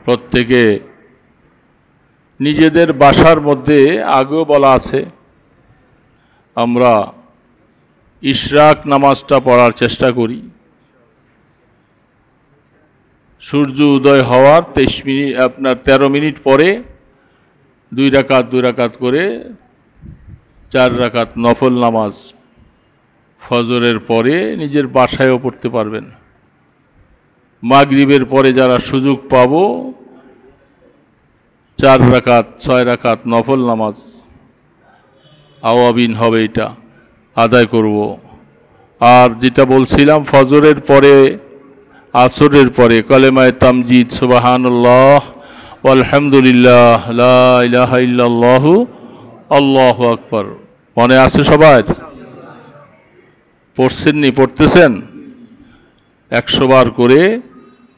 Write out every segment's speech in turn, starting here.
প্রত্যেকে নিজেদের বাসার মধ্যে আগেও বলা আছে আমরা ইশরাক নামাজটা পড়ার চেষ্টা করি। সূর্য উদয় হওয়ার 13 মিনিট পরে 2 রাকাত করে 4 রাকাত নফল নামাজ ফজরের পরে নিজের বাসায়ও পড়তে পারবেন। মাগরিবের পরে যারা সুযোগ পাবো 4 রাকাত 6 রাকাত নফল নামাজ আওয়াবিন হবে, এটা আদায় করব। আর যেটা বলছিলাম ফজরের পরে আসরের পরে কালেমায়ে তামজিদ সুবহানাল্লাহ আলহামদুলিল্লাহ লা ইলাহা ইল্লাল্লাহু আল্লাহু আকবার মনে আছে সবার? পড়ছেননি? পড়তেছেন? 100 বার করে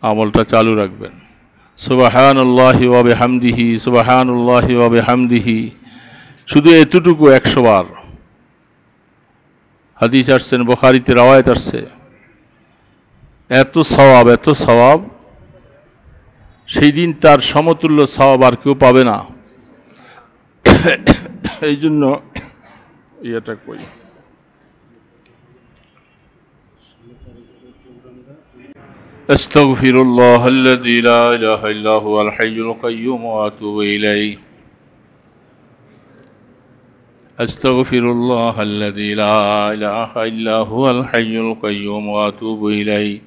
আমলটা চালু রাখবেন। সুবহানাল্লাহি ওয়া বিহামদিহি সুবহানাল্লাহি ওয়া বিহামদিহি, শুধু এতটুকু 100 বার। হাদিস আসছেন, বুখারীতে রওয়ায়াত আসছে, এত সওয়াব সেই দিন তার সমতুল্য সওয়াব আর কেউ পাবে না। এই জন্য এটা কই আস্তাগফিরুল্লাহাল্লাযী লা ইলাহা ইল্লা হুয়াল হাইয়ুল কাইয়্যুম ওয়া আতুবু ইলাইহি আস্তাগফিরুল্লাহাল্লাযী লা ইলাহা ইল্লা হুয়াল হাইয়ুল কাইয়্যুম ওয়া আতুবু ইলাইহি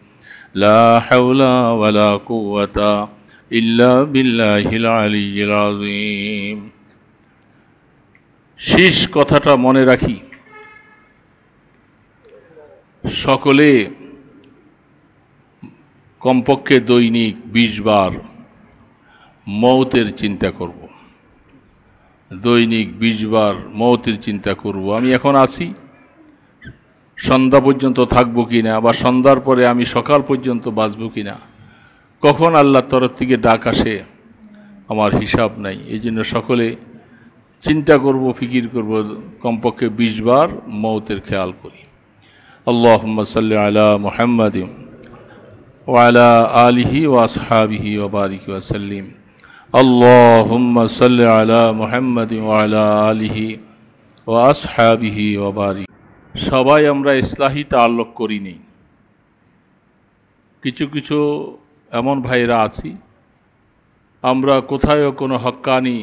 লা হাওলা ওয়ালা কুওয়াতা ইল্লা বিল্লাহিল আলিয়্যিল আযীম। শেষ কথাটা মনে রাখি, সকলে কমপক্ষে দৈনিক 20 বার মওতের চিন্তা করব। দৈনিক 20 বার মওতের চিন্তা করব। আমি এখন আছি, সন্ধ্যা পর্যন্ত থাকবো কিনা, বা সন্ধ্যার পরে আমি সকাল পর্যন্ত বাঁচবো কিনা, কখন আল্লাহর তরফ থেকে ডাক আসে আমার হিসাব নাই। এই জন্য সকলে চিন্তা করব, ফিকির করব, কমপক্ষে 20 বার মওতের খেয়াল করি। আল্লাহুম্মা সাল্লি আলা মুহাম্মাদিন ওয়া আলা আলিহি ওয়া আসহাবিহি ওয়া বারিক ওয়া সাল্লিম। আল্লাহুম্মা সাল্লি আলা মুহাম্মাদিন ওয়া আলা আলিহি ওয়া আসহাবিহি ওয়া বারিক। সবাই আমরা ইসলাহি তাআল্লুক করি নেই। কিছু কিছু এমন ভাইরা আছি, আমরা কোথায়ও কোনো হক্কানি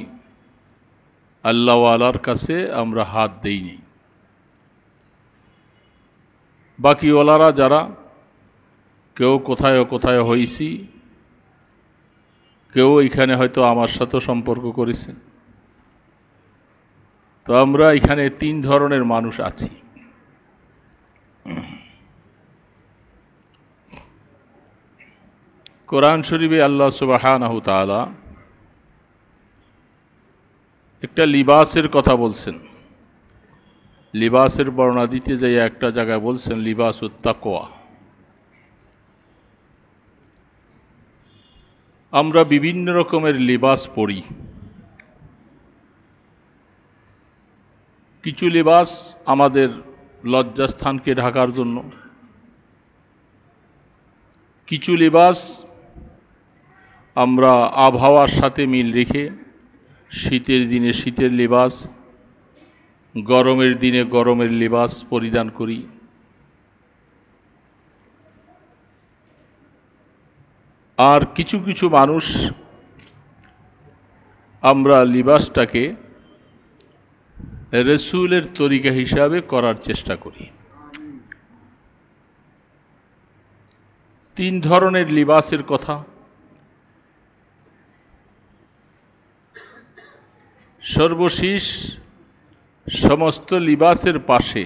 আল্লাহওয়ালার কাছে আমরা হাত দেইনি। বাকিওয়ালারা যারা, কেউ কোথায় হয়েছি, কেউ এখানে হয়তো আমার সাথে সম্পর্ক করেছেন। তো আমরা এখানে 3 ধরনের মানুষ আছি। কোরআন শরীফে আল্লাহ সুবহানাহু তাআলা একটা লিবাসের কথা বলছেন। লিবাসের বর্ণনা দিতে যাই একটা জায়গায় বলছেন লিবাসুত তাকওয়া। আমরা বিভিন্ন রকমের লিবাস পরি। কিছু লিবাস আমাদের লজ্জাস্থানকে ঢাকার জন্য, কিছু লিবাস আমরা আবহাওয়ার সাথে মিল রেখে শীতের দিনে শীতের লিবাস, গরমের দিনে গরমের লিবাস পরিধান করি। আর কিছু কিছু মানুষ আমরা লিবাসটাকে রাসূলের তরিকা হিসাবে করার চেষ্টা করি। 3 ধরনের লিবাসের কথা। সর্বশেষ সমস্ত লিবাসের পাশে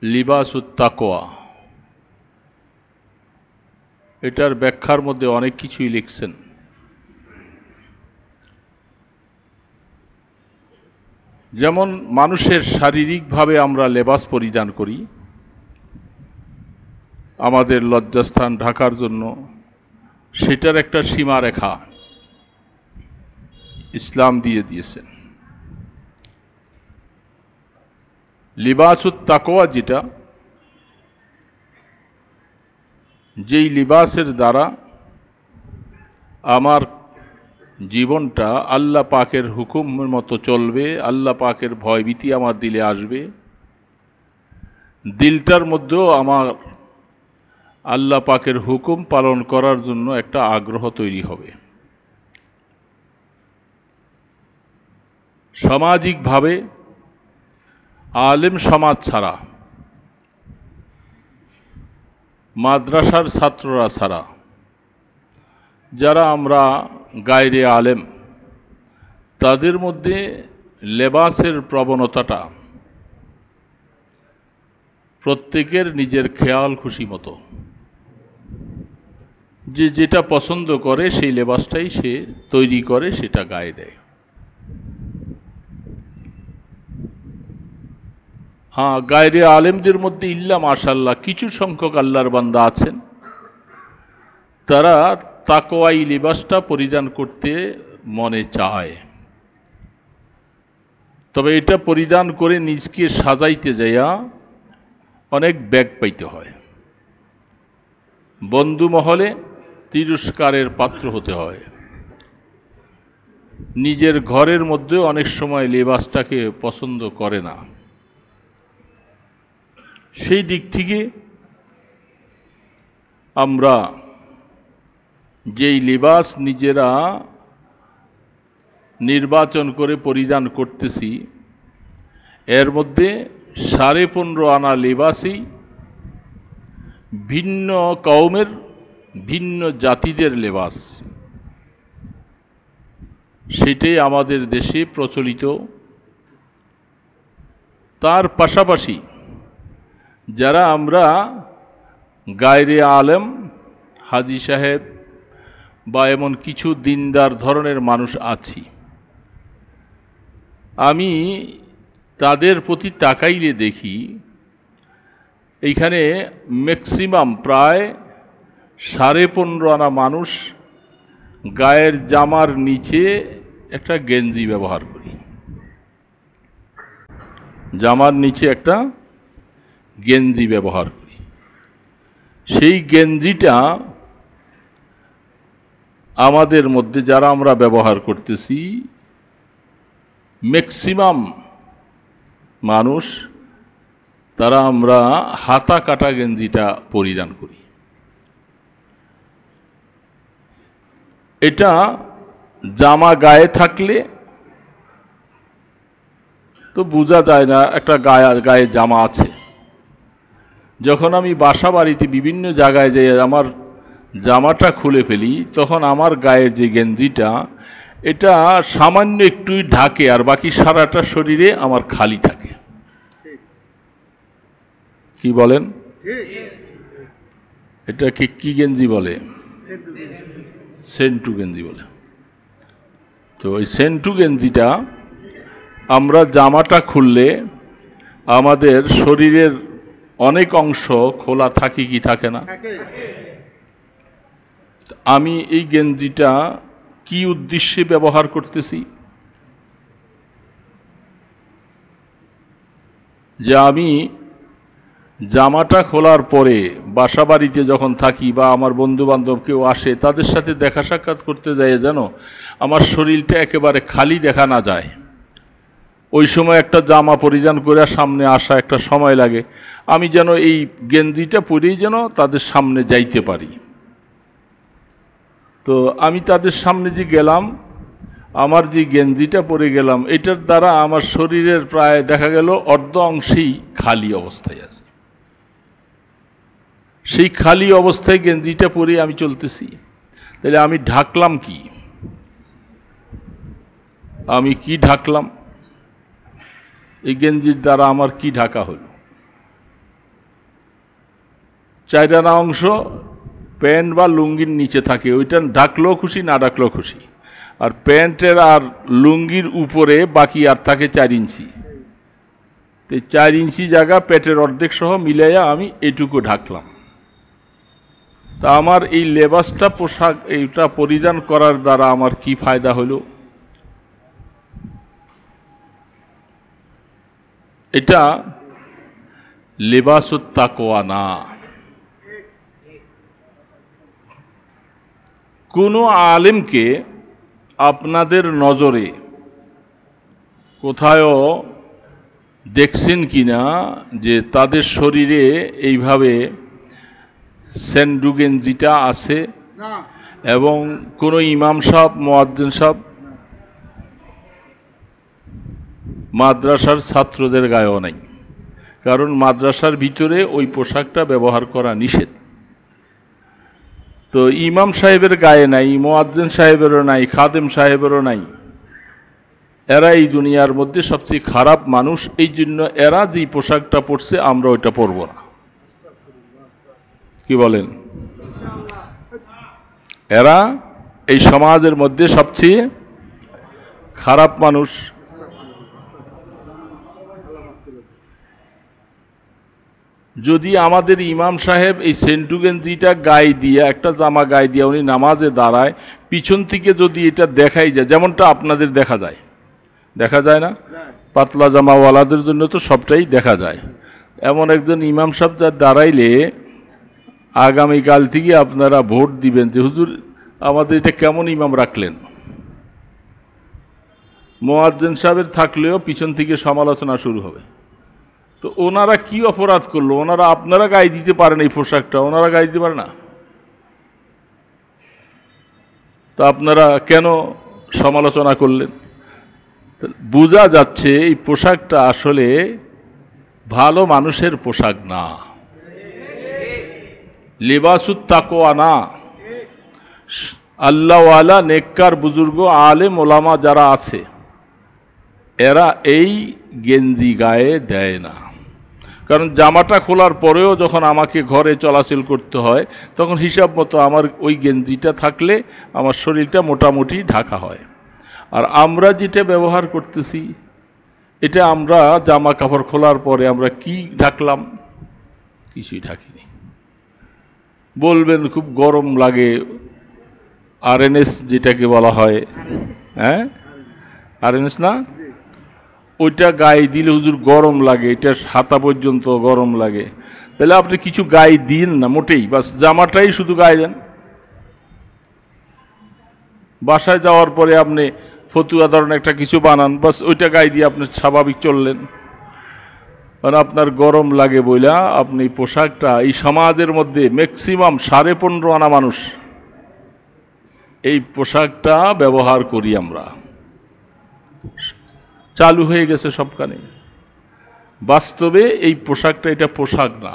লিবাসুত তাকওয়া, এটার ব্যাখ্যার মধ্যে অনেক কিছুই লিখছেন। যেমন মানুষের শারীরিকভাবে আমরা লেবাস পরিধান করি আমাদের লজ্জাস্থান ঢাকার জন্য, সেটার একটা সীমারেখা ইসলাম দিয়ে দিয়েছেন। লিবাসুত তাকওয়া যেটা, যেই লিবাসের দ্বারা আমার জীবনটা আল্লাহ পাকের হুকুমের মতো চলবে, আল্লাহ পাকের ভয়ভীতি আমার দিলে আসবে, দিলটার মধ্যেও আমার আল্লাহ পাকের হুকুম পালন করার জন্য একটা আগ্রহ তৈরি হবে। সামাজিকভাবে আলেম সমাজ ছাড়া, মাদ্রাসার ছাত্ররা ছাড়া যারা আমরা গায়রে আলেম, তাদের মধ্যে লেবাসের প্রবণতাটা প্রত্যেকের নিজের খেয়াল খুশি মতো, যে যেটা পছন্দ করে সেই লেবাসটাই সে তৈরি করে, সেটা গায়ে দেয়। হ্যাঁ, গায়রে আলেমদের মধ্যে ইল্লা মাশাআল্লাহ কিছু সংখ্যক আল্লাহর বান্দা আছেন, তারা তাকওয়াই লিবাসটা পরিধান করতে মনে চায়, তবে এটা পরিধান করে নিজকে সাজাইতে যাইয়া অনেক ব্যাগ পাইতে হয়, বন্ধু মহলে তিরস্কারের পাত্র হতে হয়, নিজের ঘরের মধ্যে অনেক সময় লিবাসটাকে পছন্দ করে না। সেই দিক থেকে আমরা যেই লিবাস নিজেরা নির্বাচন করে পরিধান করতেছি, এর মধ্যে 15.5 আনা লিবাসই ভিন্ন কওমের, ভিন্ন জাতিদের লেবাস, সেটাই আমাদের দেশে প্রচলিত। তার পাশাপাশি যারা আমরা গায়রে আলেম, হাজি সাহেব বা এমন কিছু দিনদার ধরনের মানুষ আছি, আমি তাদের প্রতি তাকাইলে দেখি এইখানে ম্যাক্সিমাম প্রায় 15.5 আনা মানুষ গায়ের জামার নিচে একটা গেঞ্জি ব্যবহার করি, জামার নিচে একটা গেঞ্জি ব্যবহার করি। সেই গেঞ্জিটা আমাদের মধ্যে যারা আমরা ব্যবহার করতেছি, ম্যাক্সিমাম মানুষ তারা আমরা হাতা কাটা গেঞ্জিটা পরিধান করি। এটা জামা গায়ে থাকলে তো বোঝা যায় না একটা গায়ে জামা আছে। যখন আমি বাসা বাড়িতে বিভিন্ন জায়গায় যাই আমার জামাটা খুলে ফেলি, তখন আমার গায়ের যে গেঞ্জিটা এটা সামান্য একটুই ঢাকে, আর বাকি সারাটা শরীরে আমার খালি থাকে। কি বলেন? এটাকে কি গেঞ্জি বলে? সেন্টু গেঞ্জি বলে। তো ওই সেন্টু গেঞ্জিটা আমরা জামাটা খুললে আমাদের শরীরের অনেক অংশ খোলা থাকে কি থাকে না? আমি এই গেঞ্জিটা কি উদ্দেশ্যে ব্যবহার করতেছি? যে আমি জামাটা খোলার পরে বাসা বাড়িতে যখন থাকি বা আমার বন্ধু বান্ধব কেউ আসে, তাদের সাথে দেখা সাক্ষাৎ করতে যাই যেন আমার শরীরটা একেবারে খালি দেখা না যায়। ওই সময় একটা জামা পরিধান করে সামনে আসা একটা সময় লাগে, আমি যেন এই গেঞ্জিটা পরেই যেন তাদের সামনে যাইতে পারি। তো আমি তাদের সামনে যে গেলাম, আমার যে গেঞ্জিটা পরে গেলাম, এটার দ্বারা আমার শরীরের প্রায় দেখা গেল অর্ধ অংশেই খালি অবস্থায় আছে। সেই খালি অবস্থায় গেঞ্জিটা পরে আমি চলতেছি, তাহলে আমি ঢাকলাম কি? আমি কি ঢাকলাম? এই গেঞ্জির দ্বারা আমার কি ঢাকা হলো? 4 আনা অংশ প্যান্ট বা লুঙ্গির নিচে থাকে, ওইটা ঢাকলেও খুশি না ঢাকলেও খুশি। আর প্যান্টের আর লুঙ্গির উপরে বাকি আর থাকে 4 ইঞ্চি। তো 4 ইঞ্চি জায়গা পেটের অর্ধেক সহ মিলাইয়া আমি এইটুকু ঢাকলাম। তা আমার এই লেবাসটা, পোশাক এইটা পরিধান করার দ্বারা আমার কি ফায়দা হলো? এটা লেবাসুত তাকওয়া না। কোনো আলেমকে আপনাদের নজরে কোথাও দেখছেন কিনা যে তাদের শরীরে এইভাবে সেন্ডুগেঞ্জিটা আছে, এবং কোনো ইমাম সাহেব, মুয়াজ্জিন সাহেব, মাদ্রাসার ছাত্রদের গায়েও নাই, কারণ মাদ্রাসার ভিতরে ওই পোশাকটা ব্যবহার করা নিষেধ। তো ইমাম সাহেবের গায়ে নাই, মুয়াজ্জিন সাহেবেরও নাই, খাদেম সাহেবেরও নাই। এরা এই দুনিয়ার মধ্যে সবচেয়ে খারাপ মানুষ, এই জন্য এরা যেই পোশাকটা পরছে আমরা ওইটা পরব না। কি বলেন? এরা এই সমাজের মধ্যে সবচেয়ে খারাপ মানুষ। যদি আমাদের ইমাম সাহেব এই সেন্টুগেঞ্জিটা গায়ে দিয়ে, একটা জামা গায়ে দিয়ে উনি নামাজে দাঁড়ায়, পিছন থেকে যদি এটা দেখাই যায়, যেমনটা আপনাদের দেখা যায়, দেখা যায় না? পাতলা জামাওয়ালাদের জন্য তো সবটাই দেখা যায়। এমন একজন ইমাম সাহেব যা দাঁড়াইলে আগামীকাল থেকে আপনারা ভোট দিবেন যে হুজুর আমাদের এটা কেমন ইমাম রাখলেন। মুয়াজ্জিন সাহেবের থাকলেও পিছন থেকে সমালোচনা শুরু হবে। তো ওনারা কি অপরাধ করলো? ওনারা আপনারা গায়ে দিতে পারেন এই পোশাকটা, ওনারা গায়ে দিতে পারে না, তা আপনারা কেন সমালোচনা করলেন? বোঝা যাচ্ছে এই পোশাকটা আসলে ভালো মানুষের পোশাক না, লিবাসুত তাকওয়া না। আল্লাহওয়ালা নেককার বুজুর্গ আলেম ওলামা যারা আছে এরা এই গেঞ্জি গায়ে দেয় না। কারণ জামাটা খোলার পরেও যখন আমাকে ঘরে চলাচল করতে হয় তখন হিসাব মতো আমার ওই গেঞ্জিটা থাকলে আমার শরীরটা মোটামুটি ঢাকা হয়। আর আমরা যেটা ব্যবহার করতেছি এটা আমরা জামা কাপড় খোলার পরে আমরা কি ঢাকলাম? কিছুই ঢাকিনি। বলবেন খুব গরম লাগে, আরএনএস যেটাকে বলা হয়, হ্যাঁ আরএনএস না, ওইটা গায়ে দিলে হুজুর গরম লাগে, এটা হাতা পর্যন্ত গরম লাগে। তাহলে আপনি কিছু গায়ে দিন না মোটেই, বাস জামাটাই শুধু গায়ে দেন। বাসায় যাওয়ার পরে আপনি ফতুয়া ধরনের একটা কিছু বানান, বাস ওইটা গায়ে দিয়ে আপনি স্বাভাবিক চললেন। কারণ আপনার গরম লাগে বইলা আপনি পোশাকটা, এই সমাজের মধ্যে ম্যাক্সিমাম 15.5 আনা মানুষ এই পোশাকটা ব্যবহার করি আমরা, চালু হয়ে গেছে সবখানে। বাস্তবে এই পোশাকটা এটা পোশাক না।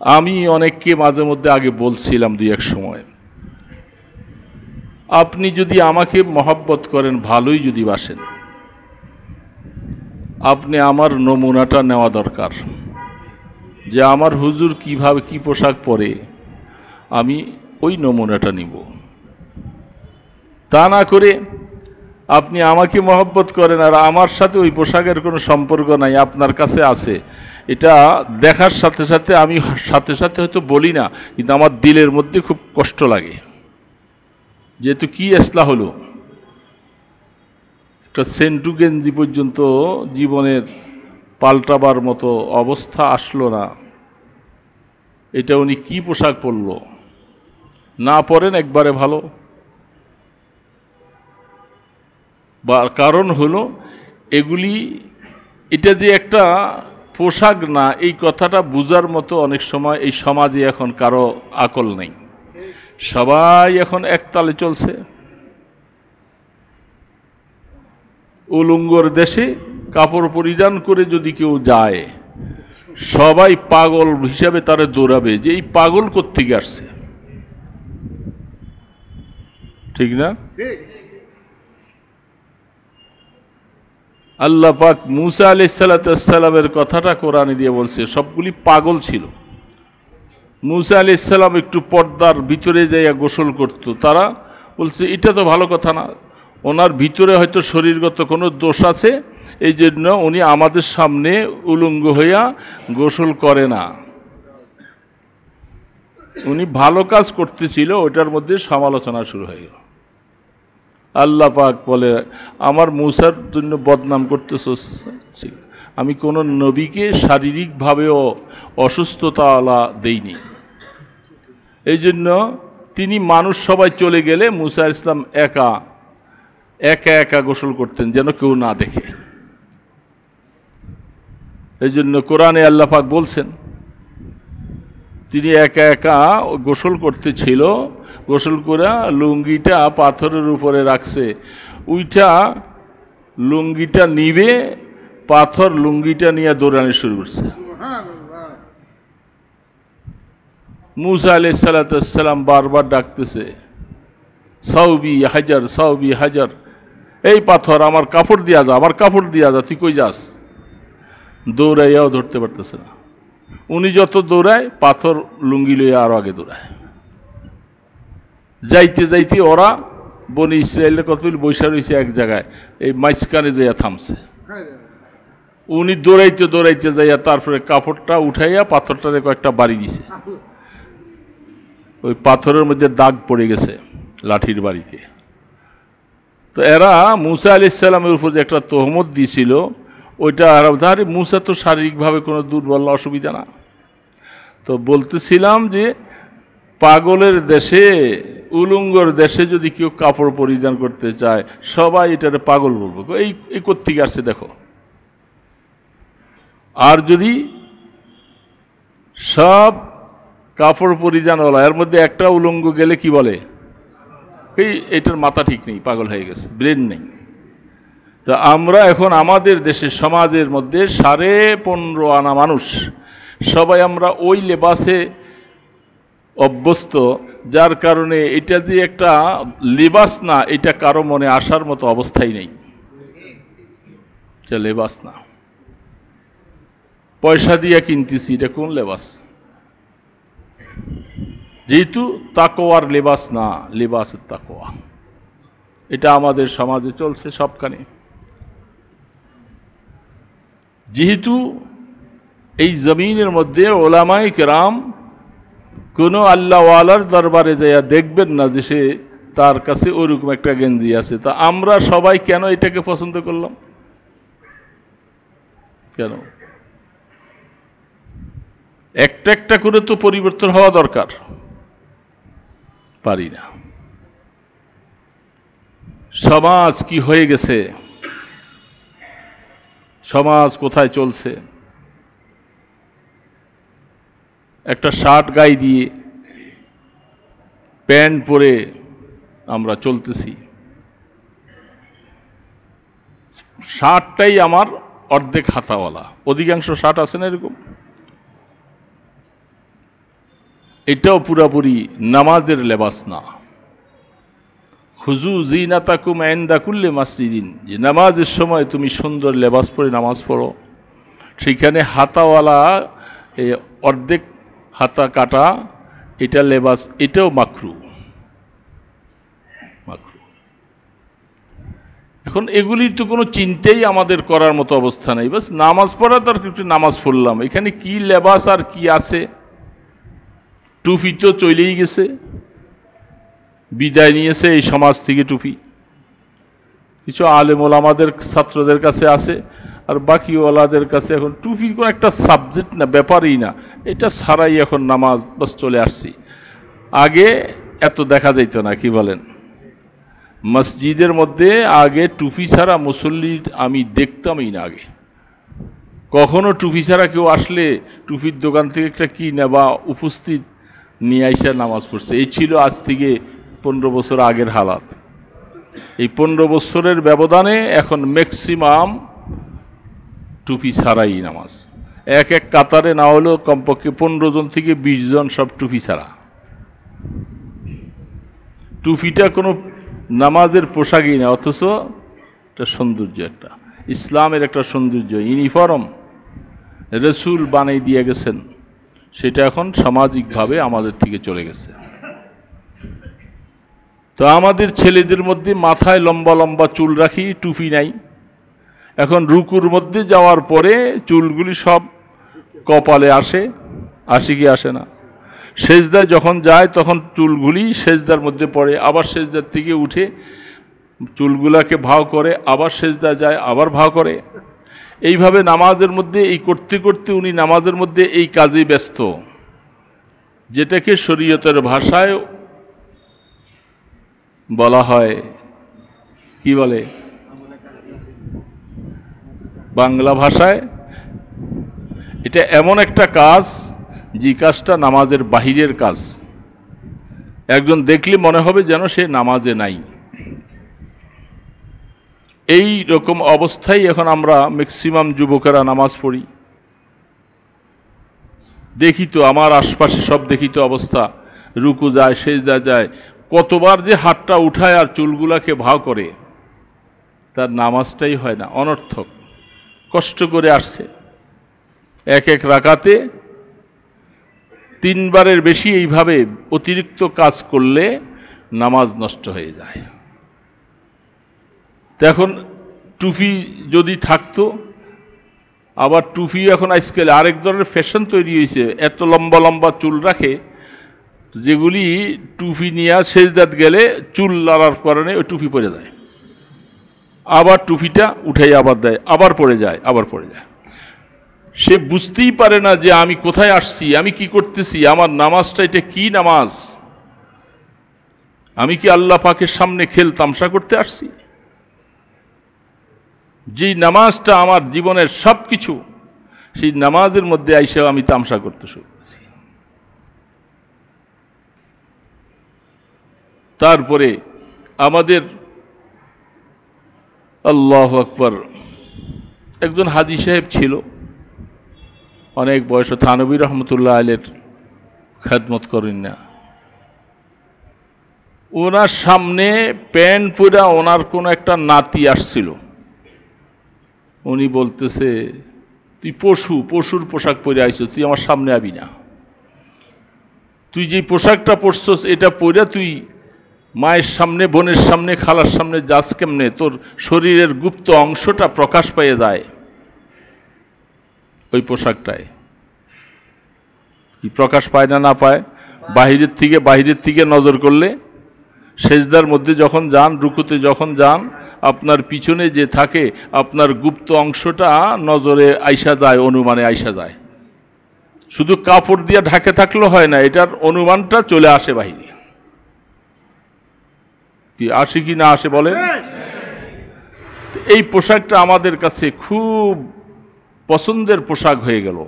আমি অনেককে মাঝে মধ্যে আগে বলছিলাম দুই এক সময়, আপনি যদি আমাকে মহব্বত করেন, ভালোই যদি বাসেন, আপনি আমার নমুনাটা নেওয়া দরকার যে আমার হুজুর কিভাবে কি পোশাক পরে, আমি ওই নমুনাটা নিব। তা না করে আপনি আমাকে মহব্বত করেন আর আমার সাথে ওই পোশাকের কোনো সম্পর্ক নাই, আপনার কাছে আছে, এটা দেখার সাথে সাথে আমি সাথে সাথে হয়তো বলি না, কিন্তু আমার দিলের মধ্যে খুব কষ্ট লাগে। যেহেতু কি ইসলাহ হলো, একটা সেন্টু গেঞ্জি পর্যন্ত জীবনের পাল্টাবার মতো অবস্থা আসলো না, এটা উনি কি পোশাক পরল? না পরেন একবারে ভালো। বা কারণ হলো এগুলি, এটা যে একটা পোশাক না এই কথাটা বুঝার মতো অনেক সময় এই সমাজে এখন কারো আকল নেই। সবাই এখন একতালে চলছে। উলঙ্গর দেশে কাপড় পরিধান করে যদি কেউ যায় সবাই পাগল হিসাবে তারা দৌড়াবে যে এই পাগল কোত্থেকে আসছে, ঠিক না? আল্লাহ পাক মুসা আলাইহিস সালামের কথাটা কোরআনে দিয়ে বলছে, সবগুলি পাগল ছিল। মুসা আলাইহিস সালাম একটু পর্দার ভিতরে যাইয়া গোসল করত, তারা বলছে এটা তো ভালো কথা না, ওনার ভিতরে হয়তো শরীরগত কোনো দোষ আছে, এই জন্য উনি আমাদের সামনে উলঙ্গ হইয়া গোসল করে না। উনি ভালো কাজ করতেছিল, ওটার মধ্যে সমালোচনা শুরু হয়ে গেল। আল্লাহ পাক বলে, আমার মুসার জন্য বদনাম করতেছ? আমি কোনো নবীকে শারীরিকভাবেও অসুস্থতা দেইনি, এই জন্য তিনি মানুষ সবাই চলে গেলে মুসা আলাইহিস সালাম একা একা গোসল করতেন, যেন কেউ না দেখে। এই জন্য কোরআনে আল্লাহ পাক বলছেন তিনি একা গোসল করতেছিল, গোসল করে লুঙ্গিটা পাথরের উপরে রাখছে, উইটা লুঙ্গিটা নিবে, পাথর লুঙ্গিটা নিয়ে দৌড়ানি শুরু করছে। মুসা আলাইহিস সালাম বারবার ডাকতেছে, সাউবি হাজার, সাউবি হাজার, এই পাথর আমার কাপড় দিয়া যা, আমার কাপড় দিয়া যা, তুই কই যাস? দৌড়াইয়াও ধরতে পারতেছে না। উনি যত দৌড়ায় পাথর লুঙ্গি লইয়া আরো আগে দৌড়ায়। যাইতে যাইতে ওরা বনি ইসরায়েলের কত বৈশা রয়েছে এক জায়গায়, এই মাঝখানে যাইয়া থামছে। উনি দৌড়াইতে দৌড়াইতে যাইয়া তারপরে কাপড়টা উঠাইয়া পাথরটারে কয়েকটা বাড়ি দিছে, ওই পাথরের মধ্যে দাগ পড়ে গেছে লাঠির বাড়িতে। তো এরা মুসা আলাইহিস সালামের উপর যে একটা তহমত দিছিল, ওইটা আর ধারে মুসা তো শারীরিকভাবে কোনো দুর্বল অসুবিধা না। তো বলতেছিলাম যে পাগলের দেশে, উলঙ্গর দেশে যদি কেউ কাপড় পরিধান করতে চায় সবাই এটারে পাগল বলবো, এই কোত্থেকে আসছে দেখো। আর যদি সব কাপড় পরিধানওয়ালা এর মধ্যে একটা উলঙ্গ গেলে কি বলে, এটার মাথা ঠিক নেই, পাগল হয়ে গেছে, ব্রেন নেই। তা আমরা এখন আমাদের দেশের সমাজের মধ্যে 15.5 আনা মানুষ সবাই আমরা ওই লেবাসে অভ্যস্ত, যার কারণে এটা যে একটা লেবাস না, এটা কারো মনে আসার মতো অবস্থাই নেই। এটা লেবাস না, পয়সা দিয়ে কিনতেছি, এটা কোন লেবাস? যেহেতু তাকওয়ার লেবাস না, লেবাসের তাকওয়া, এটা আমাদের সমাজে চলছে সবখানে। যেহেতু এই জমিনের মধ্যে ওলামায়ে কেরাম কোনো আল্লাহওয়ালার দরবারে যাইয়া দেখবেন না যে সে তার কাছে ওরকম একটা গেঞ্জি আছে, তা আমরা সবাই কেন এটাকে পছন্দ করলাম? কেন? একটা একটা করে তো পরিবর্তন হওয়া দরকার, পারি না। সমাজ কি হয়ে গেছে, সমাজ কোথায় চলছে? একটা শার্ট গায়ে দিয়ে প্যান্ট পরে আমরা চলতেছি, শার্টটাই আমার অর্ধেক হাতাওয়ালা, অধিকাংশ শার্ট আছে না এরকম। এটাও পুরাপুরি নামাজের লেবাস না। খুজু জিনাতাকুম ইনদা কুল্লি মাসজিদিন, যে নামাজের সময় তুমি সুন্দর লেবাস পরে নামাজ পড়ো, সেখানে হাতাওয়ালা এই অর্ধেক হাতা কাটা এটা লেবাস, এটাও মাকরু। এখন এগুলির তো কোনো চিন্তাই আমাদের করার মতো অবস্থা নেই। বাস নামাজ পড়া দরকার, একটু নামাজ পড়লাম, এখানে কি লেবাস আর কি আছে? টুপি তো চলেই গেছে, বিদায় নিয়েছে এই সমাজ থেকে টুপি। কিছু আলেম ওলামাদের ছাত্রদের কাছে আছে, আর বাকি ওলাদের কাছে এখন টুপি কোনো একটা সাবজেক্ট না, ব্যাপারই না, এটা ছাড়াই এখন নামাজ বাস চলে আসছি। আগে এত দেখা যাইত না, কি বলেন? মসজিদের মধ্যে আগে টুপি ছাড়া মুসল্লি আমি দেখতামই না। আগে কখনো টুপি ছাড়া কেউ আসলে টুপির দোকান থেকে একটা কি নেবা উপস্থিত নিয়ে আইসা নামাজ পড়ছে। এই ছিল আজ থেকে 15 বছর আগের হালাত। এই 15 বছরের ব্যবধানে এখন ম্যাক্সিমাম টুপি ছাড়াই নামাজ। এক এক কাতারে না হলেও কমপক্ষে 15 জন থেকে 20 জন সব টুপি ছাড়া। টুপিটা কোনো নামাজের পোশাকই না, অথচ একটা সৌন্দর্য, একটা ইসলামের একটা সৌন্দর্য, ইউনিফর্ম রাসূল বানাই দিয়ে গেছেন, সেটা এখন সামাজিকভাবে আমাদের থেকে চলে গেছে। তো আমাদের ছেলেদের মধ্যে মাথায় লম্বা লম্বা চুল রাখি, টুপি নাই। এখন রুকুর মধ্যে যাওয়ার পরে চুলগুলি সব কপালে আসে কি আসে না? সেজদায় যখন যায় তখন চুলগুলি সেজদার মধ্যে পড়ে, আবার সেজদার থেকে উঠে চুলগুলাকে ভাও করে, আবার সেজদা যায়, আবার ভাও করে। এইভাবে নামাজের মধ্যে এই করতে করতে উনি নামাজের মধ্যে এই কাজে ব্যস্ত। যেটাকে শরীয়তের ভাষায় বলা হয়, কি বলে বাংলা ভাষায়, এটা এমন একটা কাজ যে কাজটা নামাজের বাহিরের কাজ। একজন দেখলে মনে হবে যেন সে নামাজে নাই। এই রকম অবস্থায় এখন আমরা ম্যাক্সিমাম যুবকেরা নামাজ পড়ি। দেখি তো আমার আশপাশে সব দেখি তো অবস্থা, রুকু যায়, সেজদা যায়, কতবার যে হাতটা উঠায় আর চুলগুলাকে ভাও করে, তার নামাজটাই হয় না, অনর্থক। কষ্ট করে আসছে, এক এক রাকাতে 3 বারের বেশি এইভাবে অতিরিক্ত কাজ করলে নামাজ নষ্ট হয়ে যায়। এখন টুপি যদি থাকতো, আবার টুপি এখন আজকাল আরেক ধরনের ফ্যাশন তৈরি হয়েছে, এত লম্বা লম্বা চুল রাখে, যেগুলি টুপি নিয়ে সেজদাত গেলে চুল লড়ার কারণে ওই টুপি পরে যায়, আবার টুপিটা উঠাই আবার দেয়, আবার পড়ে যায়, আবার পড়ে যায়। সে বুঝতেই পারে না যে আমি কোথায় আসছি, আমি কি করতেছি, আমার নামাজটা এটা কি নামাজ, আমি কি আল্লাহ পাকের সামনে খেল তামসা করতে আসছি? যে নামাজটা আমার জীবনের সব কিছু, সেই নামাজের মধ্যে আইসা আমি তামসা করতে শুরু করছি। তারপরে আমাদের আল্লাহু আকবার, একজন হাজী সাহেব ছিল, অনেক বয়স, থানবী রহমতুল্লাহ আলের খেদমত করেন না। ওনার সামনে প্যান্ট পরা ওনার কোনো একটা নাতি আসছিল। উনি বলতেছে, তুই পশুর পোশাক পরে আইস, তুই আমার সামনে আবি না, তুই যে পোশাকটা পরছস এটা পরে তুই মায়ের সামনে, বোনের সামনে, খালার সামনে যাস কেমনে? তোর শরীরের গুপ্ত অংশটা প্রকাশ পেয়ে যায় ওই পোশাকটায়। কি প্রকাশ পায় না, না পায়? বাহিরের থেকে নজর করলে, সেজদার মধ্যে যখন যান, রুকুতে যখন যান, আপনার পিছনে যে থাকে আপনার গুপ্ত অংশটা নজরে আইসা যায়, অনুমানে আইসা যায়। শুধু কাপড় দিয়ে ঢাকে থাকলে হয় না, এটার অনুমানটা চলে আসে বাহিরে। কি আসে কি না আসে বলেন? এই পোশাকটা আমাদের কাছে খুব পছন্দের পোশাক হয়ে গেল।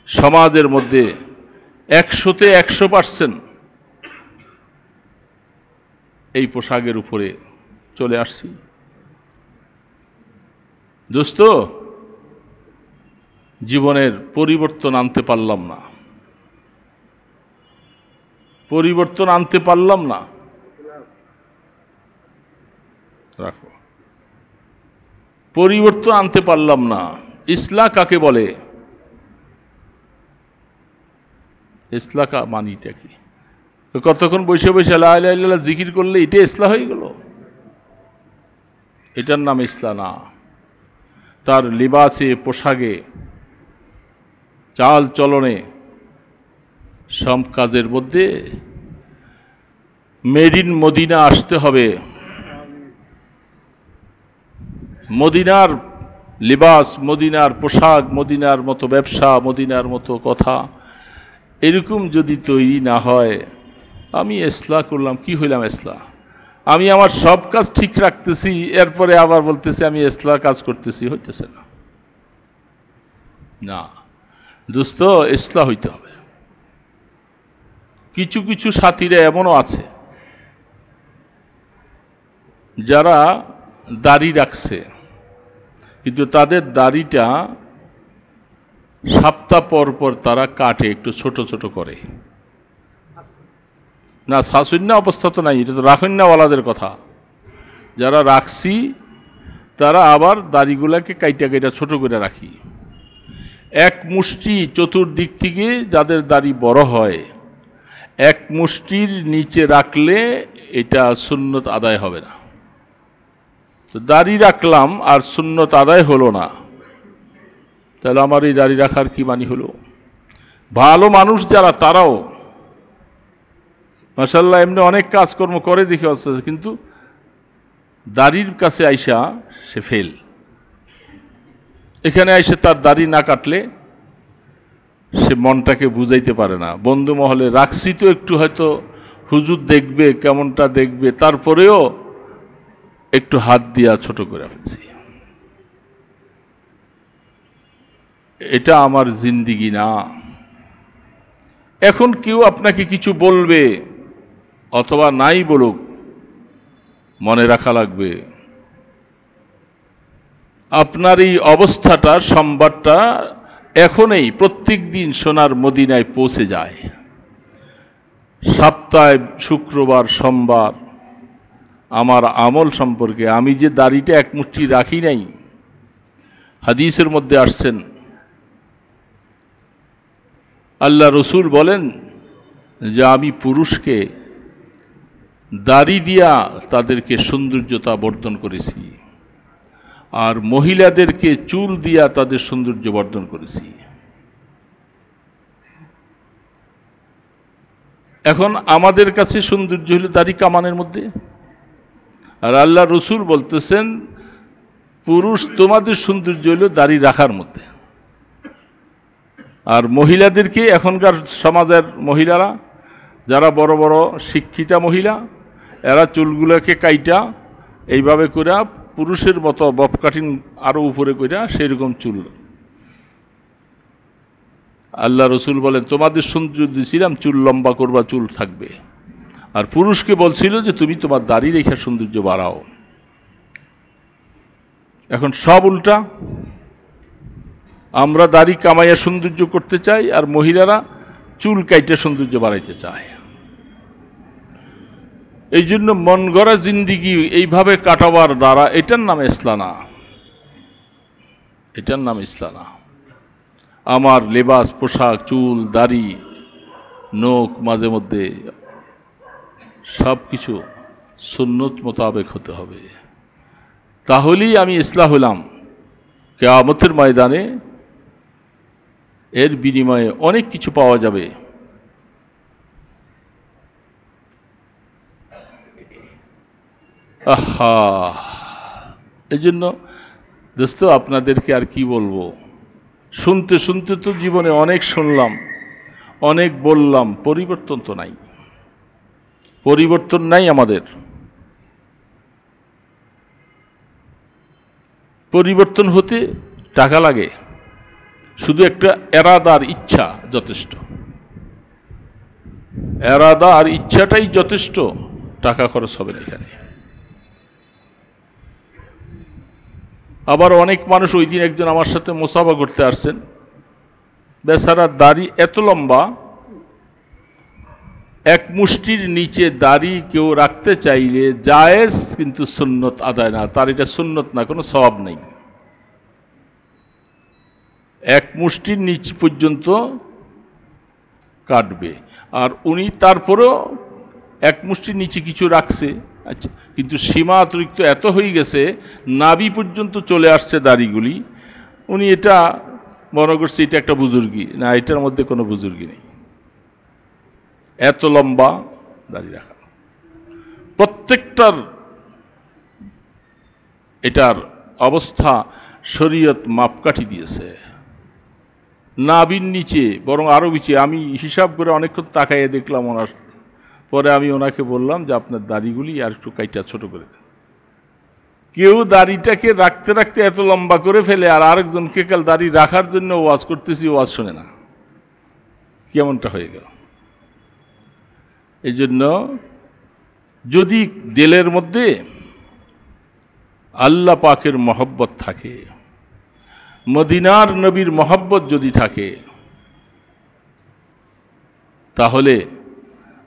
সমাজের মধ্যে 100-তে 100% এই পোশাকের উপরে চলে আসছি। দোস্ত, জীবনের পরিবর্তন আনতে পারলাম না, পরিবর্তন আনতে পারলাম না। রাখো, পরিবর্তন আনতে পারলাম না। ইসলাহ কাকে বলে? ইসলাহ মানিটা কি? কতক্ষণ বসে বসে লা ইলাহা ইল্লাল্লাহ জিকির করলে এটা ইসলাহ হয়ে গেল? এটার নাম ইসলাহ না। তার লিবাসে, পোশাকে, চাল চলনে, সব কাজের মধ্যে মেড ইন মদিনা আসতে হবে। মদিনার লিবাস, মদিনার পোশাক, মদিনার মতো ব্যবসা, মদিনার মতো কথা, এরকম যদি তৈরি না হয়, আমি ইসলাহ করলাম, কি হইলাম ইসলাহ? আমি আমার সব কাজ ঠিক রাখতেছি, এরপরে আবার বলতেছি আমি ইসলাহ কাজ করতেছি, হইতেছে না। না দোস্ত, ইসলাহ হইতে হবে। কিছু কিছু সাথীরা এমনও আছে যারা দাড়ি রাখছে, কিন্তু তাদের দাড়িটা সপ্তাহ পর পর তারা কাটে, একটু ছোট ছোট করে। না, শাসুন্না অবস্থা তো নাই, এটা তো রাখন্নাওয়ালাদের কথা। যারা রাখছি তারা আবার দাড়িগুলাকে কাইটা কাইটা ছোট করে রাখি। এক মুষ্টি চতুর্দিক থেকে যাদের দাড়ি বড় হয়, এক মুষ্টির নিচে রাখলে এটা সুন্নত আদায় হবে না। তো দাড়ি রাখলাম আর সুন্নত আদায় হলো না, তাহলে আমার এই দাড়ি রাখার কি মানি হলো? ভালো মানুষ যারা, তারাও মাশাআল্লাহ এমনি অনেক কাজকর্ম করে দেখে আসছে, কিন্তু দাড়ির কাছে আইসা সে ফেল। এখানে আইসে তার দাড়ি না কাটলে সে মনটাকে বুঝাইতে পারে না। বন্ধু মহলে রাখছি তো একটু, হয়তো হুজুর দেখবে, কেমনটা দেখবে, তারপরেও একটু হাত দিয়া ছোট করে ফেলছি। এটা আমার জিন্দিগি না। এখন কেউ আপনাকে কিছু বলবে অথবা নাই বলুক, মনে রাখা লাগবে আপনার এই অবস্থাটার সংবাদটা এখনই প্রত্যেক দিন সোনার মদিনায় পৌঁছে যায়। সপ্তাহে শুক্রবার, সোমবার আমার আমল সম্পর্কে, আমি যে দাড়িটা এক মুষ্টি রাখি নাই, হাদিসের মধ্যে আসছেন আল্লাহ রসুল বলেন যে আমি পুরুষকে দাড়ি দিয়া তাদেরকে সৌন্দর্যতা বর্ধন করেছি, আর মহিলাদেরকে চুল দিয়া তাদের সৌন্দর্য বর্ধন করেছি। এখন আমাদের কাছে সৌন্দর্য হলো দাড়ি কামানের মধ্যে, আর আল্লাহ রসুল বলতেছেন পুরুষ তোমাদের সৌন্দর্য হলো দাড়ি রাখার মধ্যে। আর মহিলাদেরকে, এখনকার সমাজের মহিলারা যারা বড় বড় শিক্ষিতা মহিলা, এরা চুলগুলোকে কাইটা এইভাবে করে পুরুষের মতো বব কাটিং আরো উপরে কইরা সেরকম চুল। আল্লাহ রসুল বলেন তোমাদের সৌন্দর্য দিয়েছিলাম চুল লম্বা করবা, চুল থাকবে। আর পুরুষকে বলছিল যে তুমি তোমার দাড়ি রেখা সৌন্দর্য বাড়াও। এখন সব উল্টা, আমরা দাড়ি কামাইয়া সৌন্দর্য করতে চাই, আর মহিলারা চুল কাইটে সৌন্দর্য বাড়াইতে চায়। এই জন্য মন গড়া জিন্দিগি এইভাবে কাটাবার দ্বারা এটার নাম ইসলাম না, এটার নাম ইসলাম না। আমার লেবাস, পোশাক, চুল, দাড়ি, নখ মাঝে মধ্যে সব কিছু সুন্নত মোতাবেক হতে হবে, তাহলেই আমি ইসলাম হলাম। কিয়ামতের ময়দানে এর বিনিময়ে অনেক কিছু পাওয়া যাবে। আহা, এই জন্য দোস্ত আপনাদেরকে আর কি বলবো, শুনতে শুনতে তো জীবনে অনেক শুনলাম, অনেক বললাম, পরিবর্তন তো নাই, পরিবর্তন নাই। আমাদের পরিবর্তন হতে টাকা লাগে, শুধু একটা এরাদার ইচ্ছা যথেষ্ট, এরাদা আর ইচ্ছাটাই যথেষ্ট, টাকা খরচ হবে না এখানে। আবার অনেক মানুষ, ওই দিন একজন আমার সাথে মোসাফা করতে আসছেন, বেচারা দাড়ি এত লম্বা, এক মুষ্টির নিচে দাড়ি কেউ রাখতে চাইলে জায়েজ, কিন্তু সুন্নত আদায় না, তার এটা সুন্নত না, কোনো সওয়াব নেই। এক মুষ্টির নিচ পর্যন্ত কাটবে, আর উনি তারপরেও এক মুষ্টির নিচে কিছু রাখছে, আচ্ছা, কিন্তু সীমা অতিরিক্ত এত হয়ে গেছে, নাভি পর্যন্ত চলে আসছে দাড়িগুলি। উনি এটা মনে করছে এটা একটা বুজুর্গি, না, এটার মধ্যে কোনো বুজুর্গি নেই, এত লম্বা দাড়ি রাখা। প্রত্যেকটার এটার অবস্থা শরীয়ত মাপকাঠি দিয়েছে। নাভির নিচে বরং আরো নিচে, আমি হিসাব করে অনেকক্ষণ তাকাইয়ে দেখলাম ওনার, পরে আমি ওনাকে বললাম যে আপনার দাড়িগুলি আর একটু কাইটা ছোট করে দেন। কেউ দাড়িটাকে রাখতে রাখতে এত লম্বা করে ফেলে, আর আরেকজনকে কাল দাড়ি রাখার জন্য ওয়াজ করতেছি, ওয়াজ শোনে না, কেমনটা হয়ে গেল। এই জন্য যদি দিলের মধ্যে আল্লাহ পাকের মহব্বত থাকে, মদিনার নবীর মহব্বত যদি থাকে, তাহলে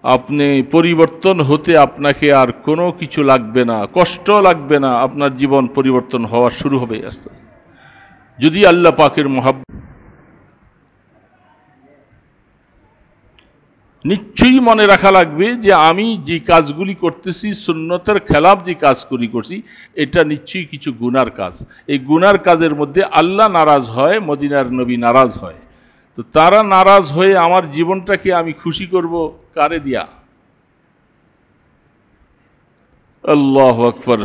আপনি পরিবর্তন হতে আপনাকে আর কোনো কিছু লাগবে না, কষ্ট লাগবে না, আপনার জীবন পরিবর্তন হওয়া শুরু হবে আস্তে আস্তে। যদি আল্লাহ পাকের মহব্বত, নিশ্চয়ই মনে রাখা লাগবে যে আমি যে কাজগুলি করতেছি, সুন্নতের খেলাফ যে কাজ করছি, এটা নিশ্চয়ই কিছু গুনার কাজ। এই গুনার কাজের মধ্যে আল্লাহ নারাজ হয়, মদিনার নবী নারাজ হয়। তো তারা নারাজ হয়ে আমার জীবনটাকে আমি খুশি করব কারে দিয়া? আল্লাহু আকবার।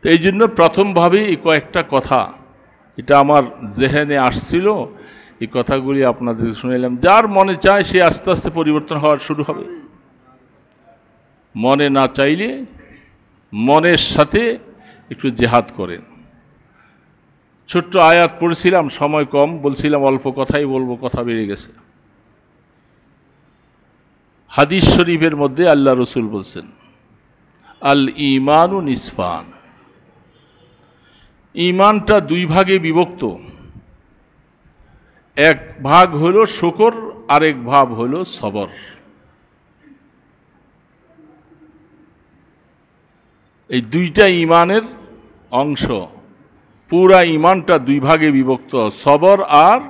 এই জন্য প্রথমভাবে এই কয়েকটা কথা এটা আমার জেহেনে আসছিল, এই কথাগুলি আপনাদের শুনাইলাম। যার মনে চায় সে আস্তে আস্তে পরিবর্তন হওয়া শুরু হবে, মনে না চাইলে মনের সাথে একটু জেহাদ করেন। ছোট্ট আয়াত পড়েছিলাম, সময় কম, বলছিলাম অল্প কথাই বলবো, কথা বেড়ে গেছে। হাদিস শরীফের মধ্যে আল্লাহ রসুল বলছেন, আল ঈমানু নিসফান, ঈমানটা দুই ভাগে বিভক্ত। এক ভাগ হলো শুকর, আরেক ভাগ হলো সবর। এই দুইটা ঈমানের অংশ। পুরা ঈমানটা দুই ভাগে বিভক্ত, সবর আর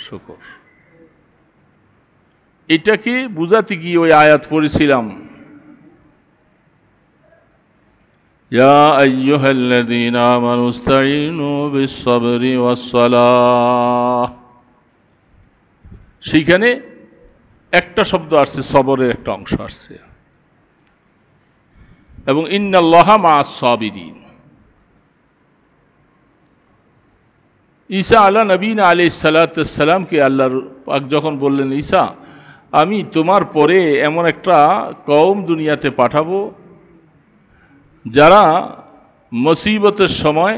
শুকর। এটাকে বুঝাতে গিয়ে ওই আয়াত পড়েছিলাম, ইয়া আইয়ুহাল্লাযীনা আমানু ইসতাঈনু বিস-সাবরি ওয়াস-সালাহ। সেইখানে একটা শব্দ আসছে, সবরের একটা অংশ আসছে, এবং ইন্নাল্লাহা মা'আস-সাবিরিন। ঈসা আলা নবীনা আলাইহিস সালাতু ওয়াস সালামকে আল্লাহ পাক যখন বললেন, ঈসা আমি তোমার পরে এমন একটা কওম দুনিয়াতে পাঠাবো যারা মুসিবতের সময়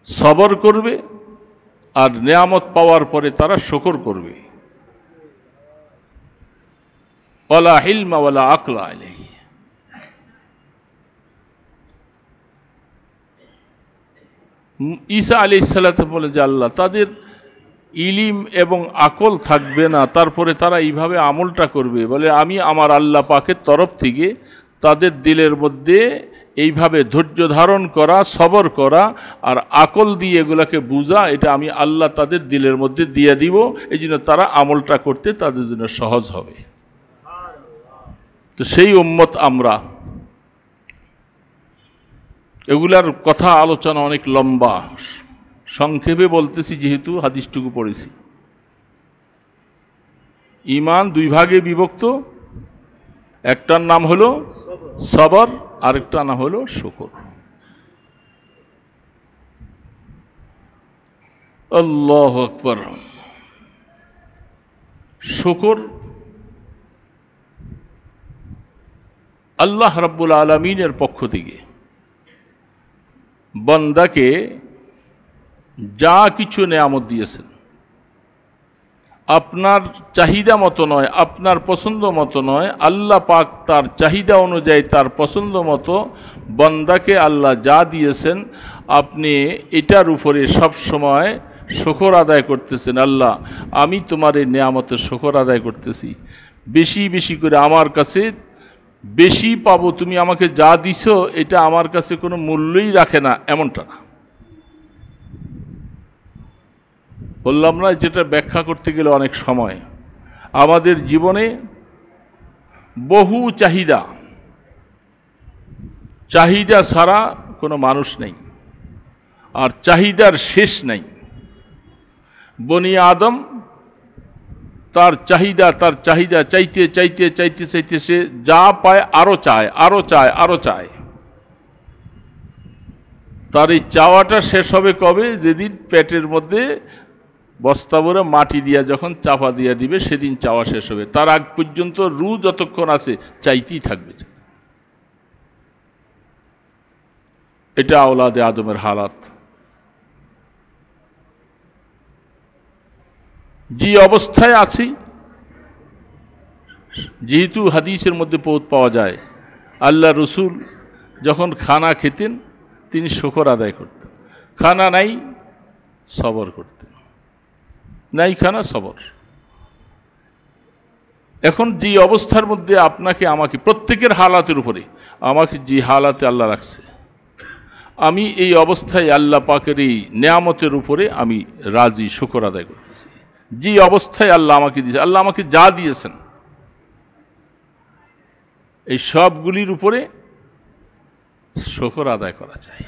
সবর করবে আর নেয়ামত পাওয়ার পরে তারা শুকর করবে। ওয়ালা ইলমা ওয়ালা আকলা আলাইহি। ঈসা আলাইহিস সালাতু বলে যে আল্লাহ, তাদের ইলিম এবং আকল থাকবে না, তারপরে তারা এইভাবে আমলটা করবে। বলে আমি আমার আল্লাহ পাকের তরফ থেকে তাদের দিলের মধ্যে এইভাবে ধৈর্য ধারণ করা, সবর করা আর আকল দিয়ে এগুলাকে বুঝা, এটা আমি আল্লাহ তাদের দিলের মধ্যে দিয়ে দিব। এই জন্য তারা আমলটা করতে তাদের জন্য সহজ হবে। তো সেই উম্মত আমরা। এগুলার কথা আলোচনা অনেক লম্বা, সংক্ষেপে বলতেছি যেহেতু হাদিসটুকু পড়েছি। ঈমান দুই ভাগে বিভক্ত, একটার নাম হলো সবর, আরেকটার নাম হলো শুকর। আল্লাহু আকবার। শুকর আল্লাহ রাব্বুল আলামিনের পক্ষ থেকে বান্দাকে যা কিছু নেয়ামত দিয়েছেন, আপনার চাহিদা মতো নয়, আপনার পছন্দ মতো নয়, আল্লাহ পাক তার চাহিদা অনুযায়ী তার পছন্দ মতো বান্দাকে আল্লাহ যা দিয়েছেন, আপনি এটার উপরে সব সময় শুকর আদায় করতেছেন। আল্লাহ আমি তোমার এই নেয়ামতের শুকর আদায় করতেছি, বেশি বেশি করে আমার কাছে বেশি পাবো, তুমি আমাকে যা দিছো এটা আমার কাছে কোনো মূল্যই রাখে না, এমনটা না। বললাম না, যেটা ব্যাখ্যা করতে গেলে অনেক সময়। আমাদের জীবনে বহু চাহিদা, চাহিদা ছাড়া কোনো মানুষ নেই, আর চাহিদার শেষ নাই। বনি আদম তার চাহিদা চাইতে চাইতে চাইতে চাইতে সে যা পায় আরো চায়, আরো চায়, আরো চায়। তার এই চাওয়াটা শেষ হবে কবে? যেদিন পেটের মধ্যে বস্তা ভরে মাটি দিয়া যখন চাপা দিয়া দিবে, সেদিন চাওয়া শেষ হবে। তার আগ পর্যন্ত রু যতক্ষণ আছে চাইতেই থাকবে। এটা আওলাদে আদমের হালাত। যে অবস্থায় আছি, যেহেতু হাদিসের মধ্যে পাওয়া যায় আল্লাহ রসুল যখন খানা খেতেন তিনি শুকর আদায় করতেন, খানা নাই সবর করতেন, নাই খানা সবর। এখন যে অবস্থার মধ্যে আপনাকে আমাকে প্রত্যেকের হালাতের উপরে, আমাকে যে হালাতে আল্লাহ রাখছে, আমি এই অবস্থায় আল্লাহ পাকের এই নেয়ামতের উপরে আমি রাজি, শুকর আদায় করতেছি। যে অবস্থায় আল্লাহ আমাকে দিয়েছে, আল্লাহ আমাকে যা দিয়েছেন, এই সবগুলির উপরে শুকর আদায় করা চাই,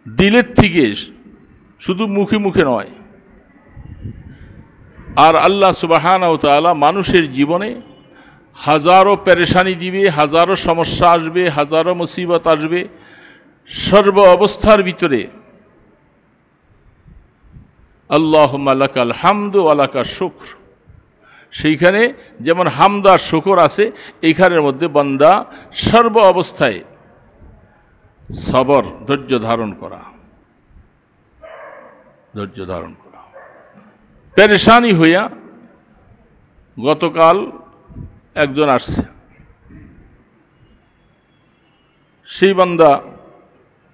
দিলের থেকে, শুধু মুখে মুখে নয়। আর আল্লাহ সুবহানাহু ওয়া তাআলা মানুষের জীবনে হাজারো পেরেশানি দিবে, হাজারো সমস্যা আসবে, হাজারো মুসিবত আসবে। সর্ব অবস্থার ভিতরে আল্লাহুম্মা লাকাল হামদু ওয়া লাকাশ শুকর। সেইখানে যেমন হামদ আর শুকর আছে, এইখানের মধ্যে বান্দা সর্ব অবস্থায় সবর, ধৈর্য ধারণ করা, ধৈর্য ধারণ করা। পেরেশানি হইয়া গতকাল একজন আসছে, সেই বান্দা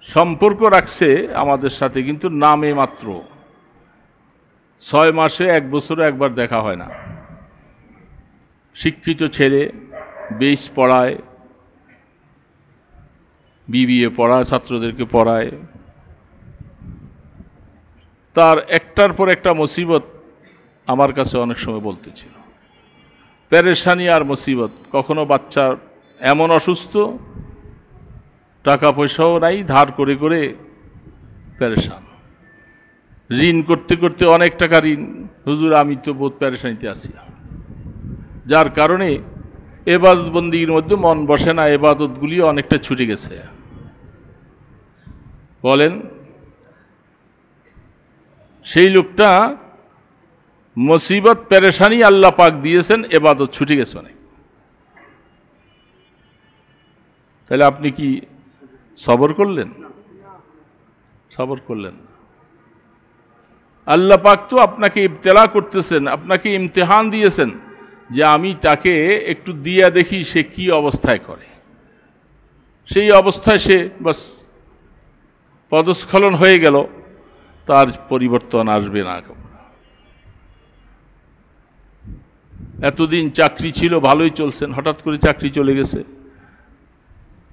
সম্পর্ক রাখছে আমাদের সাথে, কিন্তু নামে মাত্র। 6 মাসে 1 বছরে একবার দেখা হয় না। শিক্ষিত ছেলে, বেশ পড়ায়, বিবিএ পড়ায়, ছাত্রদেরকে পড়ায়। তার একটার পর একটা মুসিবত আমার কাছে অনেক সময় বলতেছিল, পেরেশানি আর মুসিবত। কখনো বাচ্চার এমন অসুস্থ, টাকা পয়সাও নাই, ধার করে করে পেরেশান, ঋণ করতে করতে অনেক টাকা ঋণ। হুজুর আমি তো বহুত পেরেশানিতে আছি, যার কারণে এবাদত বন্দির মধ্যে মন বসে না, এবাদতগুলি অনেকটা ছুটে গেছে। বলেন, সেই লোকটা মুসিবত পেরেশানি আল্লাহ পাক দিয়েছেন, এবাদত ছুটে গেছে অনেক। তাহলে আপনি কি সবর করলেন? সবর করলেন না। আল্লাহ পাক তো আপনাকে ইবতেলা করতেছেন, আপনাকে ইমতিহান দিয়েছেন, যে আমি তাকে একটু দিয়া দেখি সে কি অবস্থায় করে। সেই অবস্থায় সে বাস পদস্খলন হয়ে গেল, তার পরিবর্তন আসবে না। এতদিন চাকরি ছিল, ভালোই চলছেন, হঠাৎ করে চাকরি চলে গেছে,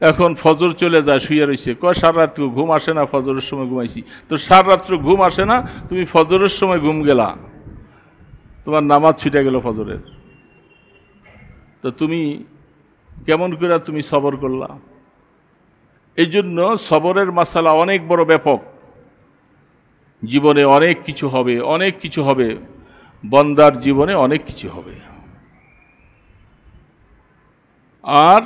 এখন ফজর চলে যায়, শুয়ে রয়েছে, কয় সারা রাত্র ঘুম আসে না, ফজরের সময় ঘুমাইছি। তো সারা রাত্র ঘুম আসে না, তুমি ফজরের সময় ঘুম গেলা, তোমার নামাজ ছুটে গেল ফজরের, তো তুমি কেমন করে তুমি সবর করলা? এই জন্য সবরের মাসালা অনেক বড়, ব্যাপক। জীবনে অনেক কিছু হবে, অনেক কিছু হবে, বান্দার জীবনে অনেক কিছু হবে। আর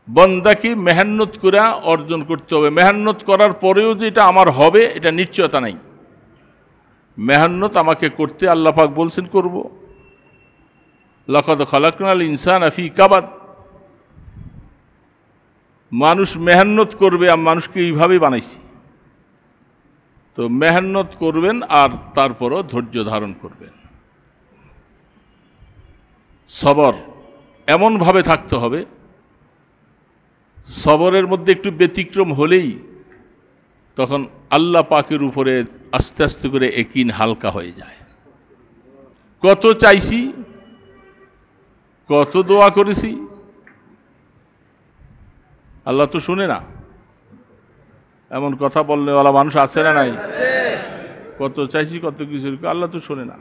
বান্দাকে মেহনত করে অর্জন করতে হবে। মেহনত করার পরেও যে এটা আমার হবে, এটা নিশ্চয়তা নাই। মেহনত আমাকে করতে আল্লাহ পাক বলছেন করব। লাকাদ খালাকনাল ইনসানা ফি কাবাদ। মানুষ মেহনত করবে, আমি মানুষকে এইভাবেই বানাইছি। তো মেহনত করবেন, আর তারপরও ধৈর্য ধারণ করবেন। সবর এমনভাবে থাকতে হবে, সবরের মধ্যে একটু ব্যতিক্রম হলেই তখন আল্লাহ পাকের উপরে আস্তে আস্তে করে একিন হালকা হয়ে যায়। কত চাইছি, কত দোয়া করেছি, আল্লাহ তো শুনে না। এমন কথা বললে ওলা মানুষ আছে না নাই? কত চাইছি, কত কিছু, আল্লাহ তো শুনে না।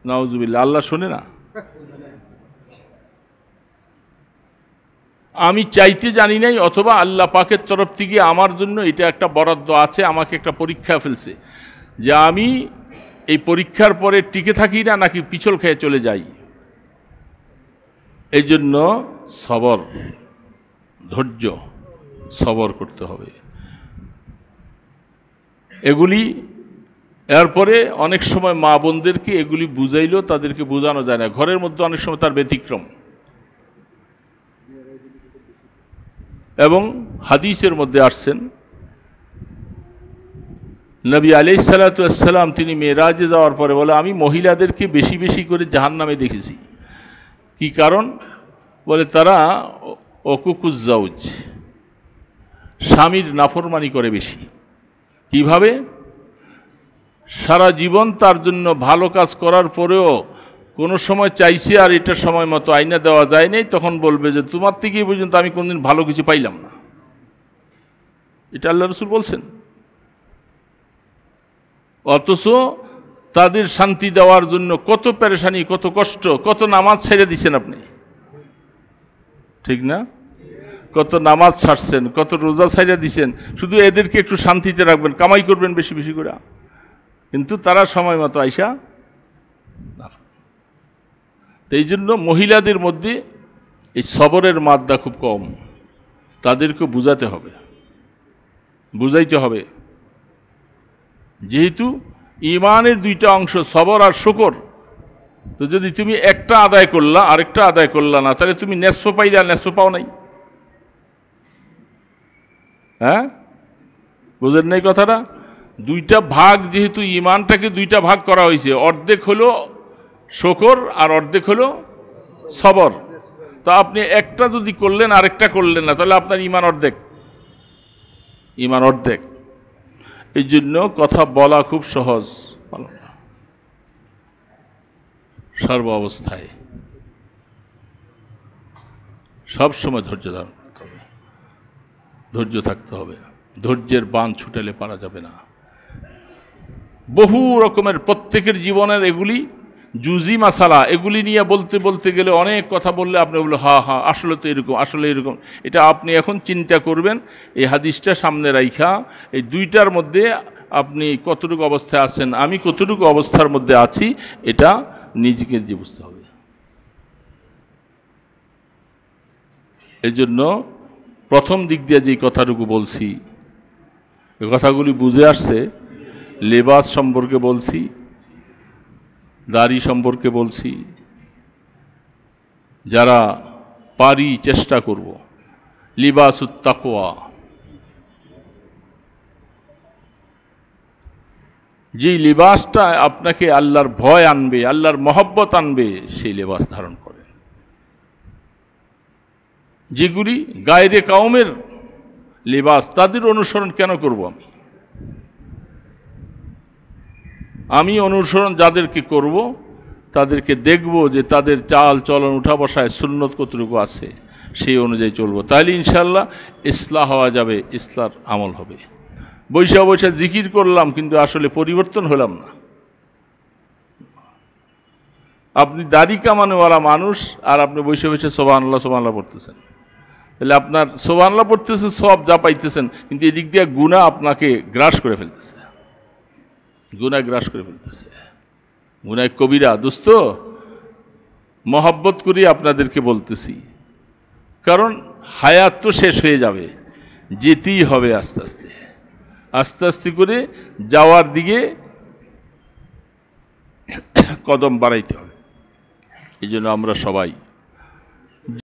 নাউজুবিল্লাহ, আল্লাহ শুনে না। আমি চাইতে জানি নাই, অথবা আল্লাহ পাকের তরফ থেকে আমার জন্য এটা একটা বরাদ্দ আছে, আমাকে একটা পরীক্ষা ফেলছে, যে আমি এই পরীক্ষার পরে টিকে থাকি না, নাকি পিছল খেয়ে চলে যাই। এই জন্য সবর, ধৈর্য, সবর করতে হবে। এগুলি এরপরে অনেক সময় মা বোনদেরকে এগুলি বুঝাইলেও তাদেরকে বোঝানো যায় না, ঘরের মধ্যে অনেক সময় তার ব্যতিক্রম। এবং হাদিসের মধ্যে আসছেন, নবী আলাইহিস সালাতু ওয়াস সালাম তিনি মেরাজে যাওয়ার পরে বলে, আমি মহিলাদেরকে বেশি বেশি করে জাহান্নামে দেখেছি। কি কারণ? বলে তারা ওকুকুজ জাওজ, স্বামীর নাফরমানি করে বেশি। কিভাবে? সারা জীবন তার জন্য ভালো কাজ করার পরেও কোনো সময় চাইছে আর এটা সময় মতো আইনা দেওয়া যায় নাই, তখন বলবে যে তোমার থেকেই পর্যন্ত আমি কোনদিন ভালো কিছু পাইলাম না। এটা আল্লাহ রাসূল বলছেন। অথচ তাদের শান্তি দেওয়ার জন্য কত পেরেশানি, কত কষ্ট, কত নামাজ ছেড়ে দিচ্ছেন আপনি, ঠিক না? কত নামাজ ছাড়ছেন, কত রোজা ছেড়ে দিচ্ছেন, শুধু এদেরকে একটু শান্তিতে রাখবেন, কামাই করবেন বেশি বেশি করে, কিন্তু তারা সময় মতো আইসা। এই জন্য মহিলাদের মধ্যে এই সবরের মাত্রা খুব কম, তাদেরকে বুঝাতে হবে, বুঝাইতে হবে যেহেতু ইমানের দুইটা অংশ সবর আর শুকর, তো যদি তুমি একটা আদায় করলা আরেকটা আদায় করলা না, তাহলে তুমি নেসফ পাইলে আর নেসফ পাও নাই। হ্যাঁ, বুঝেন নাই কথাটা? দুইটা ভাগ, যেহেতু ইমানটাকে দুইটা ভাগ করা হয়েছে, অর্ধেক হলো শুকর আর অর্ধেক হলো সবর। তা আপনি একটা যদি করলেন আরেকটা করলেন না, তাহলে আপনার ইমান অর্ধেক, ইমান অর্ধেক। এই জন্য কথা বলা খুব সহজ, সর্ব অবস্থায় সব সময় ধৈর্য ধারণ করতে হবে, ধৈর্য থাকতে হবে। ধৈর্যের বাঁধ ছুটালে পারা যাবে না। বহু রকমের প্রত্যেকের জীবনের এগুলি জুজি মাসালা, এগুলি নিয়ে বলতে বলতে গেলে অনেক কথা বললে আপনি বললো হা হা আসলে তো এরকম, আসলে এরকম। এটা আপনি এখন চিন্তা করবেন, এই হাদিসটা সামনে রাইখা এই দুইটার মধ্যে আপনি কতটুকু অবস্থায় আছেন, আমি কতটুকু অবস্থার মধ্যে আছি, এটা নিজেকে যে বুঝতে হবে। এই জন্য প্রথম দিক দিয়ে যে কথাটুকু বলছি, এ কথাগুলি বুঝে আসছে। লেবাস সম্পর্কে বলছি, দাড়ি সম্পর্কে বলছি, যারা পারি চেষ্টা করব। লিবাসুত তাকওয়া, যেই লিবাসটা আপনাকে আল্লাহর ভয় আনবে, আল্লাহর মহব্বত আনবে, সেই লিবাস ধারণ করেন। যেগুলি গায়রে কাউমের লিবাস, তাদের অনুসরণ কেন করব আমি অনুসরণ যাদেরকে করব, তাদেরকে দেখব যে তাদের চাল চলন উঠা বসায় সুন্নত কতটুকু আছে, সেই অনুযায়ী চলবো। তাহলে ইনশাআল্লাহ ইসলাহ হওয়া যাবে, ইসলার আমল হবে। বৈশা বৈশা জিকির করলাম কিন্তু আসলে পরিবর্তন হলাম না। আপনি দাড়ি কামানোওয়ালা মানুষ আর আপনি বৈশা বৈশা সুবহানাল্লাহ সুবহানাল্লাহ পড়তেছেন, তাহলে আপনার সুবহানাল্লাহ পড়তেছেন, সব যা পাইতেছেন, কিন্তু এদিক দিয়ে গুনাহ আপনাকে গ্রাস করে ফেলতেছে, গুনাহ গ্রাস করে ফেলতেছে। গুনাহ কবিরা। দোস্ত, মহব্বত করি আপনাদেরকে বলতেছি, কারণ হায়াত তো শেষ হয়ে যাবে, যেতেই হবে আস্তে আস্তে, আস্তে আস্তে করে যাওয়ার দিকে কদম বাড়াইতে হবে। এই জন্য আমরা সবাই